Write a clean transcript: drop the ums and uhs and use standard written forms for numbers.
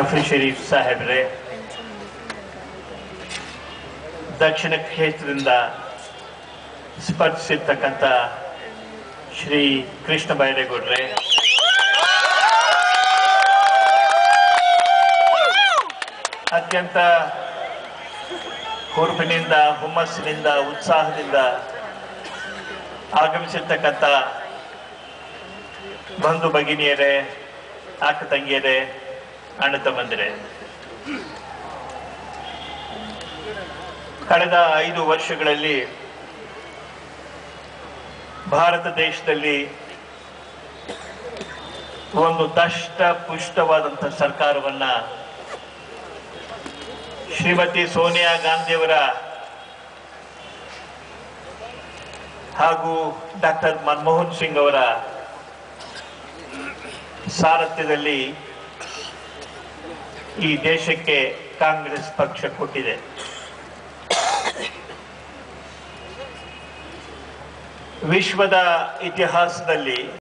ನಫೀ ಶರೀಫ್ ಸಾಹೇಬ್ರೆ, ದಕ್ಷಿಣ ಕ್ಷೇತ್ರದಿಂದ ಸ್ಪರ್ಧಿಸಿರ್ತಕ್ಕಂಥ ಶ್ರೀ ಕೃಷ್ಣ ಬೈರೇಗೌಡ್ರೆ, ಅತ್ಯಂತ ಹುರುಪಿನಿಂದ, ಹುಮ್ಮಸ್ಸಿನಿಂದ, ಉತ್ಸಾಹದಿಂದ ಆಗಮಿಸಿರ್ತಕ್ಕಂಥ ಬಂಧು ಭಗಿನಿಯರೇ, ಅಕ್ಕ ತಂಗಿಯರೇ, ಅಣ್ಣ ತಮ್ಮಂದಿರೇ, ಕಳೆದ 5 ವರ್ಷಗಳಲ್ಲಿ ಭಾರತ ದೇಶದಲ್ಲಿ ಒಂದು ದಷ್ಟ ಪುಷ್ಟವಾದಂಥ ಸರ್ಕಾರವನ್ನ ಶ್ರೀಮತಿ ಸೋನಿಯಾ ಗಾಂಧಿಯವರ ಹಾಗೂ ಡಾಕ್ಟರ್ ಮನಮೋಹನ್ ಸಿಂಗ್ ಅವರ ಸಾರಥ್ಯದಲ್ಲಿ ಈ ದೇಶಕ್ಕೆ ಕಾಂಗ್ರೆಸ್ ಪಕ್ಷ ಕೊಟ್ಟಿದೆ. ವಿಶ್ವದ ಇತಿಹಾಸದಲ್ಲಿ